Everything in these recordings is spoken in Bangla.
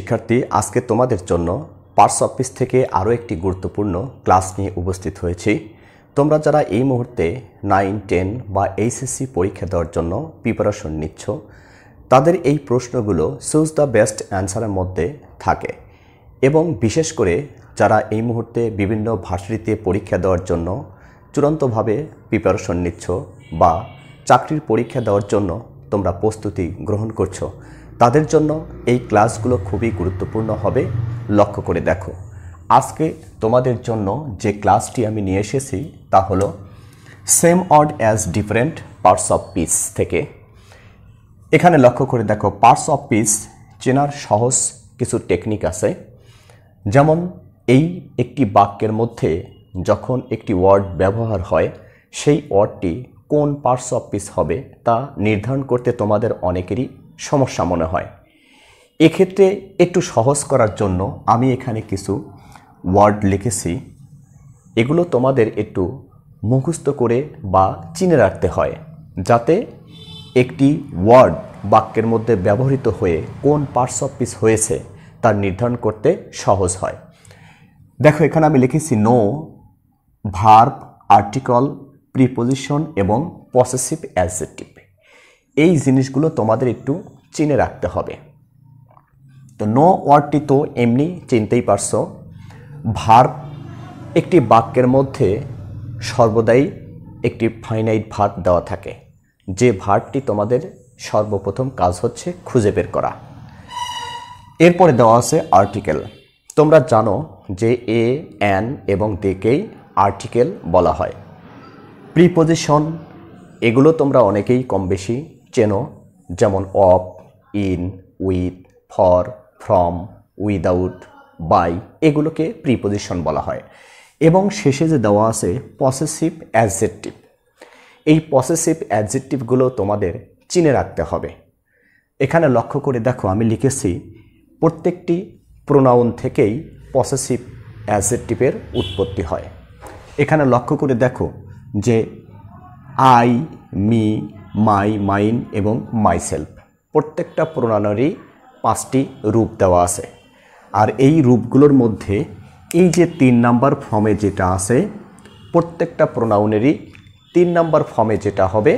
শিক্ষার্থী, আজকে তোমাদের জন্য পার্টস অফিস থেকে আরও একটি গুরুত্বপূর্ণ ক্লাস নিয়ে উপস্থিত হয়েছি। তোমরা যারা এই মুহূর্তে 9, 10 বা এইচএসসি পরীক্ষা দেওয়ার জন্য প্রিপারেশন নিচ্ছ, তাদের এই প্রশ্নগুলো চুজ দ্য বেস্ট অ্যান্সারের মধ্যে থাকে এবং বিশেষ করে যারা এই মুহূর্তে বিভিন্ন ভার্সিটিতে পরীক্ষা দেওয়ার জন্য চূড়ান্তভাবে প্রিপারেশন নিচ্ছ বা চাকরির পরীক্ষা দেওয়ার জন্য তোমরা প্রস্তুতি গ্রহণ করছো, তাদের জন্য এই ক্লাসগুলো খুবই গুরুত্বপূর্ণ হবে। লক্ষ্য করে দেখো, আজকে তোমাদের জন্য যে ক্লাসটি আমি নিয়ে এসেছি তা হলো same odd as different parts of piece থেকে। এখানে লক্ষ্য করে দেখো, পার্টস অফ পিস চেনার সহজ কিছু টেকনিক আছে। যেমন এই একটি বাক্যের মধ্যে যখন একটি ওয়ার্ড ব্যবহার হয়, সেই ওয়ার্ডটি কোন পার্টস অফ পিস হবে তা নির্ধারণ করতে তোমাদের অনেকেরই সমস্যা মনে হয়। এক্ষেত্রে একটু সহজ করার জন্য আমি এখানে কিছু ওয়ার্ড লিখেছি। এগুলো তোমাদের একটু মুখস্থ করে বা চিনে রাখতে হয়, যাতে একটি ওয়ার্ড বাক্যের মধ্যে ব্যবহৃত হয়ে কোন পার্টস অফ পিস হয়েছে তা নির্ধারণ করতে সহজ হয়। দেখো, এখানে আমি লিখেছি নো, ভার্ব, আর্টিকল, প্রিপোজিশন এবং পসেসিভ অ্যাডজেক্টিভ। এই জিনিসগুলো তোমাদের একটু চিনে রাখতে হবে। তো নো ওয়ার্ডটি তো এমনি চিনতেই পারছো। ভার্ব, একটি বাক্যের মধ্যে সর্বদাই একটি ফাইনাইট ভার্ব দেওয়া থাকে, যে ভার্বটি তোমাদের সর্বপ্রথম কাজ হচ্ছে খুঁজে বের করা। এরপরে দেওয়া আছে আর্টিকেল। তোমরা জানো যে এ, অ্যান এবং দেকেই আর্টিকেল বলা হয়। প্রিপোজিশন, এগুলো তোমরা অনেকেই কম বেশি চেনো, যেমন of, in, with, for, from, without, by, এগুলোকে প্রিপোজিশন বলা হয়। এবং শেষে যে দেওয়া আছে পসেসিভ অ্যাডজেক্টিভ, এই পসেসিভ অ্যাডজেক্টিভগুলো তোমাদের চিনে রাখতে হবে। এখানে লক্ষ্য করে দেখো, আমি লিখেছি প্রত্যেকটি প্রোনাউন থেকেই পসেসিভ অ্যাডজেক্টিভের উৎপত্তি হয়। এখানে লক্ষ্য করে দেখো যে আই, মি, মাই, মাইন এবং মাইসেলফ, প্রত্যেকটা প্রোনাউনেরই 5টি রূপ দেওয়া আছে। আর এই রূপগুলোর মধ্যে এই যে 3 নাম্বার ফর্মে যেটা আছে, প্রত্যেকটা প্রোনাউনেরই 3 নাম্বার ফর্মে যেটা হবে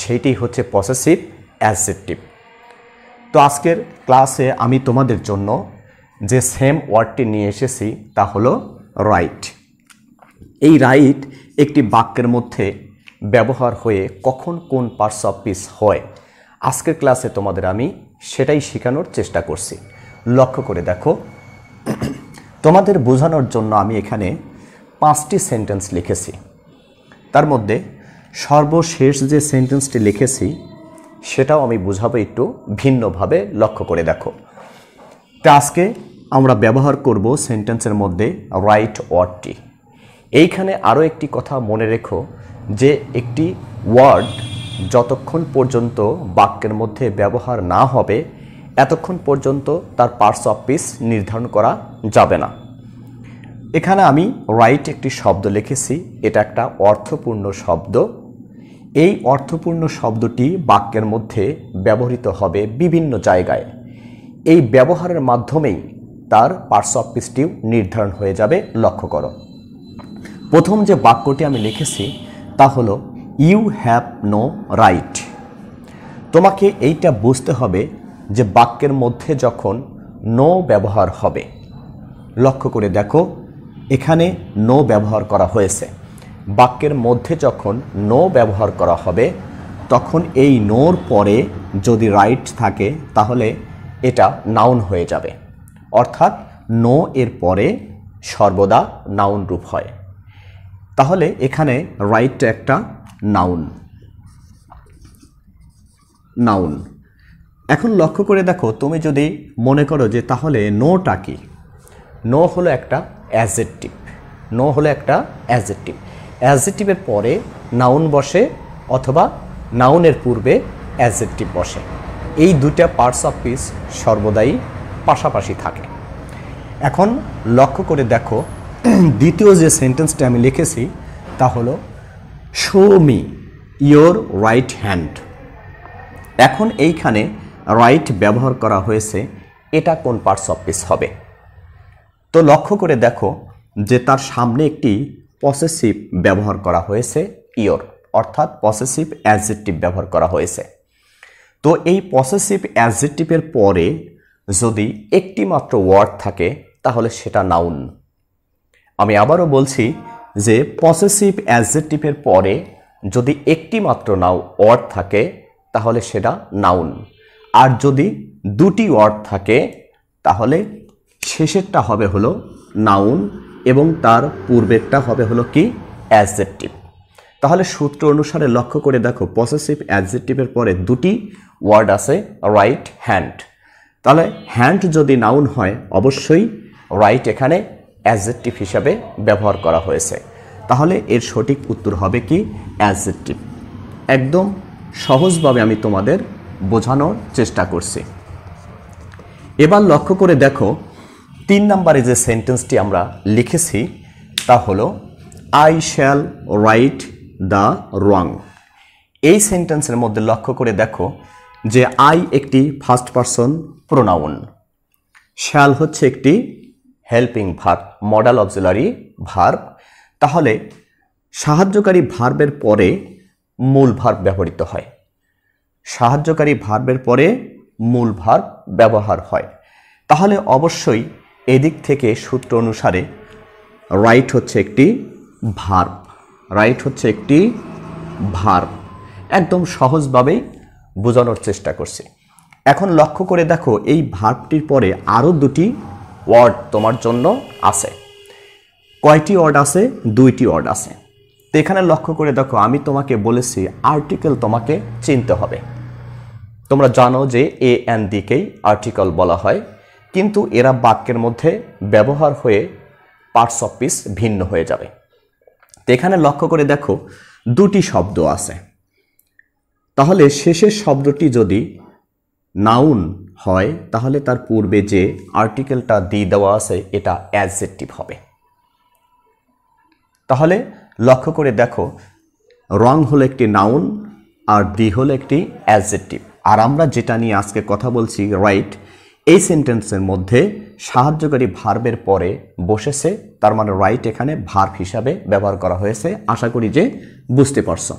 সেইটি হচ্ছে পসেসিভ অ্যাডজেক্টিভ। তো আজকের ক্লাসে আমি তোমাদের জন্য যে সেম ওয়ার্ডটি নিয়ে এসেছি তা হলো রাইট। এই রাইট একটি বাক্যের মধ্যে ব্যবহার হয়ে কখন কোন পার্টস অফ পিস হয়, আজকের ক্লাসে তোমাদের আমি সেটাই শেখানোর চেষ্টা করছি। লক্ষ্য করে দেখো, তোমাদের বোঝানোর জন্য আমি এখানে 5টি সেন্টেন্স লিখেছি। তার মধ্যে সর্বশেষ যে সেন্টেন্সটি লিখেছি সেটাও আমি বোঝাবো একটু ভিন্নভাবে। লক্ষ্য করে দেখো, তা আজকে আমরা ব্যবহার করব সেন্টেন্সের মধ্যে রাইট ওয়ার্ডটি। এইখানে আরও একটি কথা মনে রেখো যে একটি ওয়ার্ড যতক্ষণ পর্যন্ত বাক্যের মধ্যে ব্যবহার না হবে এতক্ষণ পর্যন্ত তার পার্টস অফ পিস নির্ধারণ করা যাবে না। এখানে আমি রাইট একটি শব্দ লিখেছি, এটা একটা অর্থপূর্ণ শব্দ। এই অর্থপূর্ণ শব্দটি বাক্যের মধ্যে ব্যবহৃত হবে বিভিন্ন জায়গায়। এই ব্যবহারের মাধ্যমেই তার পার্টস অফ পিসটিও নির্ধারণ হয়ে যাবে। লক্ষ্য করো, প্রথম যে বাক্যটি আমি লিখেছি তা হলো ইউ হ্যাভ নো রাইট। তোমাকে এইটা বুঝতে হবে যে বাক্যের মধ্যে যখন নো ব্যবহার হবে, লক্ষ্য করে দেখো এখানে নো ব্যবহার করা হয়েছে। বাক্যের মধ্যে যখন নো ব্যবহার করা হবে তখন এই নোর পরে যদি রাইট থাকে তাহলে এটা নাউন হয়ে যাবে, অর্থাৎ নো এর পরে সর্বদা নাউন রূপ হয়। তাহলে এখানে রাইট একটা নাউন। এখন লক্ষ্য করে দেখো, তুমি যদি মনে করো যে তাহলে নোটা কি, নো হলো একটা অ্যাডজেক্টিভ। নো হলো একটা অ্যাডজেক্টিভ। অ্যাডজেক্টিভের পরে নাউন বসে অথবা নাউনের পূর্বে অ্যাডজেক্টিভ বসে। এই দুটা পার্টস অফ পিস সর্বদাই পাশাপাশি থাকে। এখন লক্ষ্য করে দেখো, দ্বিতীয় যে সেন্টেন্সটা আমি লিখেছি তা হলো show me your right hand. এখন এইখানে রাইট ব্যবহার করা হয়েছে এটা কোন পার্টস অফ স্পিচ হবে? তো লক্ষ্য করে দেখো যে তার সামনে একটি পসেসিভ ব্যবহার করা হয়েছে, ইওর, অর্থাৎ পসেসিভ অ্যাডজেক্টিভ ব্যবহার করা হয়েছে। তো এই পসেসিভ অ্যাডজেক্টিভের পরে যদি একটি মাত্র ওয়ার্ড থাকে তাহলে সেটা নাউন। আমি আবারও বলছি যে পসেসিভ অ্যাডজেক্টিভের পরে যদি একটি মাত্র ওয়ার্ড থাকে তাহলে সেটা নাউন, আর যদি দুটি ওয়ার্ড থাকে তাহলে শেষেরটা হবে হলো নাউন এবং তার পূর্বেরটা হবে হলো কি অ্যাডজেক্টিভ। তাহলে সূত্র অনুসারে লক্ষ্য করে দেখো পসেসিভ অ্যাডজেক্টিভের পরে দুটি ওয়ার্ড আছে, রাইট, হ্যান্ড। তাহলে হ্যান্ড যদি নাউন হয় অবশ্যই রাইট এখানে অ্যাডজেক্টিভ হিসাবে ব্যবহার করা হয়েছে। তাহলে এর সঠিক উত্তর হবে কি অ্যাডজেক্টিভ। একদম সহজভাবে আমি তোমাদের বোঝানোর চেষ্টা করছি। এবার লক্ষ্য করে দেখো 3 নম্বরে যে সেন্টেন্সটি আমরা লিখেছি তা হলো I shall write the wrong. এই সেন্টেন্সের মধ্যে লক্ষ্য করে দেখো যে আই একটি ফার্স্ট পারসন প্রোনাউন, শ্যাল হচ্ছে একটি helping verb, modal auxiliary verb. তাহলে সাহায্যকারী ভার্বের পরে মূল ভার্ব ব্যবহৃত হয়, সাহায্যকারী ভার্বের পরে মূল ভার্ব ব্যবহার হয়। তাহলে অবশ্যই এদিক থেকে সূত্র অনুসারে রাইট হচ্ছে একটি ভার্ব, রাইট হচ্ছে একটি ভার্ব। একদম সহজভাবেই বোঝানোর চেষ্টা করছি। এখন লক্ষ্য করে দেখো এই ভার্বটির পরে আরও দুটি ওয়ার্ড তোমার জন্য আছে। কয়টি ওয়ার্ড আছে? 2টি ওয়ার্ড আছে। তো এখানে লক্ষ্য করে দেখো আমি তোমাকে বলেছি আর্টিকেল তোমাকে চিনতে হবে। তোমরা জানো যে এ এন দিকেই আর্টিকেল বলা হয়, কিন্তু এরা বাক্যের মধ্যে ব্যবহার হয়ে পার্টস অফ স্পিচ ভিন্ন হয়ে যাবে। তো এখানে লক্ষ্য করে দেখো দুটি শব্দ আছে। তাহলে শেষের শব্দটি যদি নাউন হয় তাহলে তার পূর্বে যে আর্টিকেলটা দিয়ে দেওয়া আছে এটা অ্যাডজেক্টিভ হবে। তাহলে লক্ষ্য করে দেখো রং হলো একটি নাউন আর দি হলো একটি অ্যাডজেক্টিভ। আর আমরা যেটা নিয়ে আজকে কথা বলছি রাইট, এই সেন্টেন্সের মধ্যে সাহায্যকারী ভার্বের পরে বসেছে, তার মানে রাইট এখানে ভার্ব হিসাবে ব্যবহার করা হয়েছে। আশা করি যে বুঝতে পারছো।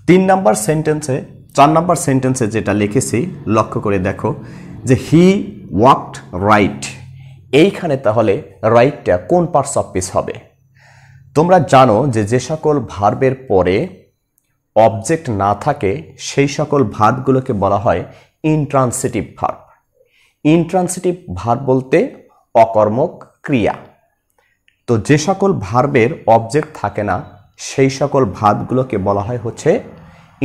4 নাম্বার সেন্টেন্সে যেটা লিখেছি লক্ষ্য করে দেখো যে হি ওয়াকড রাইট। এইখানে তাহলে রাইটটা কোন পার্টস অফ স্পিচ হবে? তোমরা জানো যে যে সকল ভার্বের পরে অবজেক্ট না থাকে সেই সকল ভার্বগুলোকে বলা হয় ইনট্রান্সিটিভ ভার্ব। ইনট্রান্সিটিভ ভার্ব বলতে অকর্মক ক্রিয়া। তো যে সকল ভার্বের অবজেক্ট থাকে না সেই সকল ভার্বগুলোকে বলা হয় হচ্ছে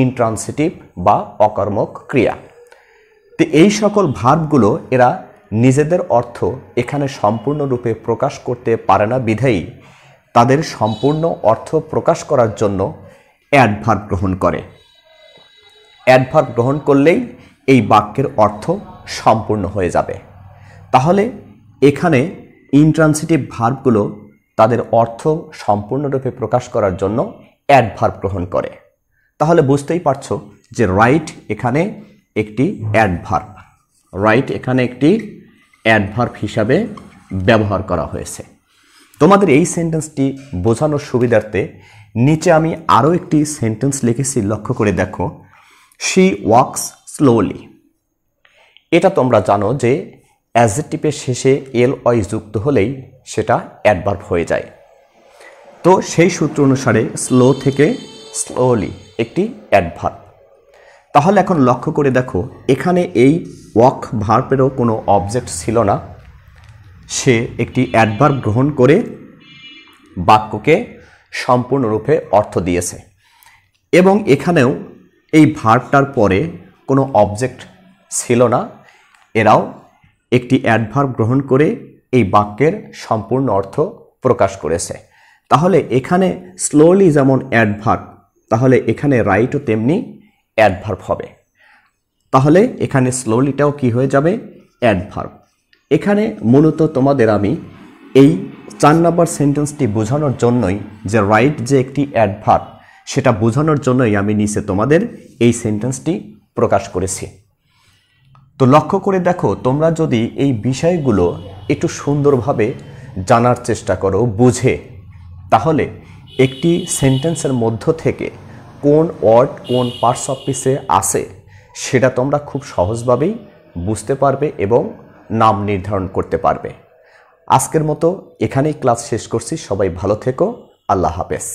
ইনট্রান্সিটিভ বা অকর্মক ক্রিয়া। তো এই সকল ভার্বগুলো এরা নিজেদের অর্থ এখানে সম্পূর্ণরূপে প্রকাশ করতে পারে না, বিধায়ী তাদের সম্পূর্ণ অর্থ প্রকাশ করার জন্য অ্যাডভার্ব গ্রহণ করে। অ্যাডভার্ব গ্রহণ করলেই এই বাক্যের অর্থ সম্পূর্ণ হয়ে যাবে। তাহলে এখানে ইনট্রান্সিটিভ ভার্বগুলো তাদের অর্থ সম্পূর্ণরূপে প্রকাশ করার জন্য অ্যাডভার্ব গ্রহণ করে। তাহলে বুঝতেই পারছো যে রাইট এখানে একটি অ্যাডভার্ব, রাইট এখানে একটি অ্যাডভার্ব হিসাবে ব্যবহার করা হয়েছে। তোমাদের এই সেন্টেন্সটি বোঝানোর সুবিধার্থে নিচে আমি আরও একটি সেন্টেন্স লিখেছি, লক্ষ্য করে দেখো শি ওয়াকস স্লোলি। এটা তোমরা জানো যে অ্যাডজেক্টিভের শেষে এল ওয়াই যুক্ত হলেই সেটা অ্যাডভার্ব হয়ে যায়। তো সেই সূত্র অনুসারে স্লো থেকে স্লোলি একটি অ্যাডভার্ব। তাহলে এখন লক্ষ্য করে দেখো এখানে এই ওয়াক ভার্বেরও কোনো অবজেক্ট ছিল না, সে একটি অ্যাডভার্ব গ্রহণ করে বাক্যকে সম্পূর্ণরূপে অর্থ দিয়েছে। এবং এখানেও এই ভার্বটার পরে কোনো অবজেক্ট ছিল না, এরাও একটি অ্যাডভার্ব গ্রহণ করে এই বাক্যের সম্পূর্ণ অর্থ প্রকাশ করেছে। তাহলে এখানে স্লোলি যেমন অ্যাডভার্ব, তাহলে এখানে রাইটও তেমনি অ্যাডভার্ব হবে। তাহলে এখানে স্লোলিটাও কি হয়ে যাবে? অ্যাডভার্ব। এখানে মূলত তোমাদের আমি এই 4 নম্বর সেন্টেন্সটি বোঝানোর জন্যই যে রাইট যে একটি অ্যাডভার্ব সেটা বোঝানোর জন্যই আমি নিচে তোমাদের এই সেন্টেন্সটি প্রকাশ করেছি। তো লক্ষ্য করে দেখো, তোমরা যদি এই বিষয়গুলো একটু সুন্দরভাবে জানার চেষ্টা করো, বুঝে, তাহলে একটি সেন্টেন্সের মধ্য থেকে কোন ওয়ার্ড কোন পার্টস অফ স্পিচে আসে সেটা তোমরা খুব সহজভাবেই বুঝতে পারবে এবং নাম নির্ধারণ করতে পারবে। আজকের মতো এখানেই ক্লাস শেষ করছি। সবাই ভালো থেকো। আল্লাহ হাফেজ।